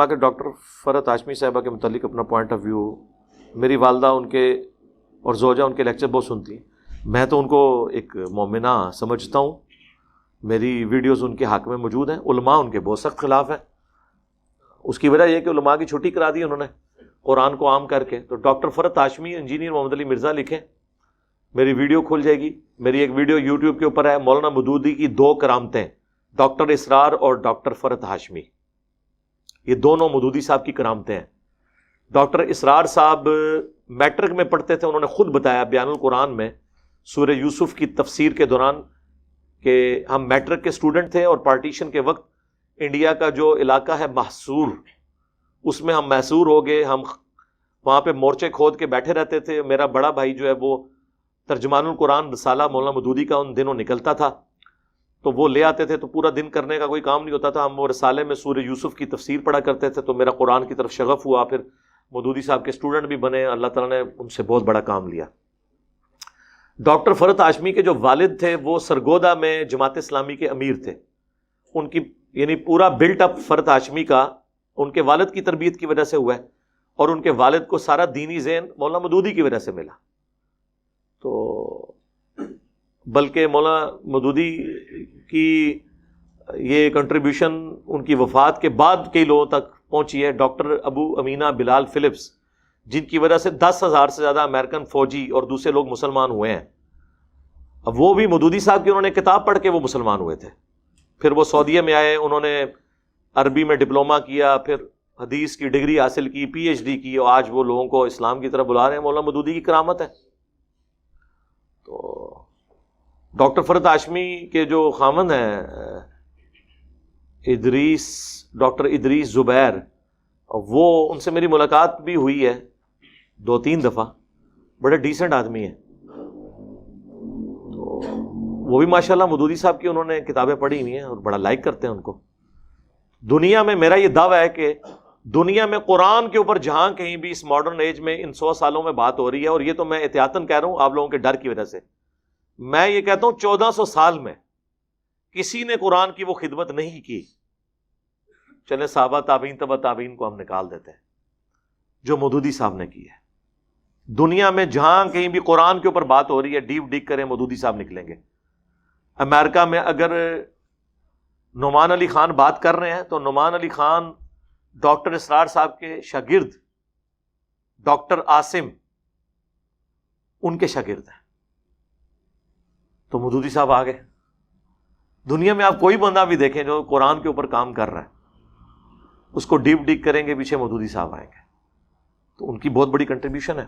علماء کے ڈاکٹر فرحت ہاشمی صاحبہ کے متعلق اپنا پوائنٹ آف ویو، میری والدہ ان کے اور زوجہ ان کے لیکچر بہت سنتی ہیں، میں تو ان کو ایک مومنہ سمجھتا ہوں، میری ویڈیوز ان کے حق میں موجود ہیں، علماء ان کے بہت سخت خلاف ہیں، اس کی وجہ یہ کہ علماء کی چھٹی کرا دی انہوں نے قرآن کو عام کر کے۔ تو ڈاکٹر فرحت ہاشمی انجینئر محمد علی مرزا لکھیں، میری ویڈیو کھل جائے گی، میری ایک ویڈیو یوٹیوب کے اوپر ہے، مولانا مودودی کی 2 کرامتیں، ڈاکٹر اسرار اور ڈاکٹر فرحت ہاشمی، یہ دونوں مودودی صاحب کی کرامتیں ہیں۔ ڈاکٹر اسرار صاحب میٹرک میں پڑھتے تھے، انہوں نے خود بتایا بیان القرآن میں سورہ یوسف کی تفسیر کے دوران کہ ہم میٹرک کے سٹوڈنٹ تھے اور پارٹیشن کے وقت انڈیا کا جو علاقہ ہے محصور، اس میں ہم محصور ہو گئے، ہم وہاں پہ مورچے کھود کے بیٹھے رہتے تھے۔ میرا بڑا بھائی جو ہے وہ ترجمان القرآن رسالہ مولانا مودودی کا ان دنوں نکلتا تھا، تو وہ لے آتے تھے، تو پورا دن کرنے کا کوئی کام نہیں ہوتا تھا، ہم وہ رسالے میں سورہ یوسف کی تفسیر پڑھا کرتے تھے، تو میرا قرآن کی طرف شغف ہوا، پھر مودودی صاحب کے اسٹوڈنٹ بھی بنے، اللہ تعالیٰ نے ان سے بہت بڑا کام لیا۔ ڈاکٹر فرحت ہاشمی کے جو والد تھے وہ سرگودا میں جماعت اسلامی کے امیر تھے، ان کی یعنی پورا بلٹ اپ فرحت ہاشمی کا ان کے والد کی تربیت کی وجہ سے ہوا ہے، اور ان کے والد کو سارا دینی ذہن مولانا مودودی کی وجہ سے ملا۔ تو بلکہ مولانا مودودی کی یہ کنٹریبیوشن ان کی وفات کے بعد کئی لوگوں تک پہنچی ہے۔ ڈاکٹر ابو امینہ بلال فلپس، جن کی وجہ سے 10,000 سے زیادہ امریکن فوجی اور دوسرے لوگ مسلمان ہوئے ہیں، اب وہ بھی مودودی صاحب کی انہوں نے کتاب پڑھ کے وہ مسلمان ہوئے تھے۔ پھر وہ سعودیہ میں آئے، انہوں نے عربی میں ڈپلومہ کیا، پھر حدیث کی ڈگری حاصل کی، پی ایچ ڈی کی، اور آج وہ لوگوں کو اسلام کی طرف بلا رہے ہیں۔ مولانا مودودی کی کرامت ہے۔ تو ڈاکٹر فرحت ہاشمی کے جو خاوند ہیں ادریس، ڈاکٹر ادریس زبیر، وہ ان سے میری ملاقات بھی ہوئی ہے 2-3 دفعہ، بڑے ڈیسنٹ آدمی ہیں۔ تو وہ بھی ماشاءاللہ مودودی صاحب کی انہوں نے کتابیں پڑھی ہوئی ہیں اور بڑا لائک کرتے ہیں ان کو۔ دنیا میں میرا یہ دعویٰ ہے کہ دنیا میں قرآن کے اوپر جہاں کہیں بھی اس ماڈرن ایج میں ان 100 سالوں میں بات ہو رہی ہے، اور یہ تو میں احتیاطاً کہہ رہا ہوں آپ لوگوں کے ڈر کی وجہ سے، میں یہ کہتا ہوں 1400 سال میں کسی نے قرآن کی وہ خدمت نہیں کی، چلے صحابہ تابعین تبع تابعین کو ہم نکال دیتے ہیں، جو مودودی صاحب نے کی ہے۔ دنیا میں جہاں کہیں بھی قرآن کے اوپر بات ہو رہی ہے، ڈیپ ڈگ کریں، مودودی صاحب نکلیں گے۔ امریکہ میں اگر نعمان علی خان بات کر رہے ہیں تو نعمان علی خان ڈاکٹر اسرار صاحب کے شاگرد ڈاکٹر عاصم ان کے شاگرد ہیں، تو مودودی صاحب آ گئے۔ دنیا میں آپ کوئی بندہ بھی دیکھیں جو قرآن کے اوپر کام کر رہا ہے، اس کو ڈیپ ڈگ کریں گے، پیچھے مودودی صاحب آئیں گے، تو ان کی بہت بڑی کنٹریبیوشن ہے۔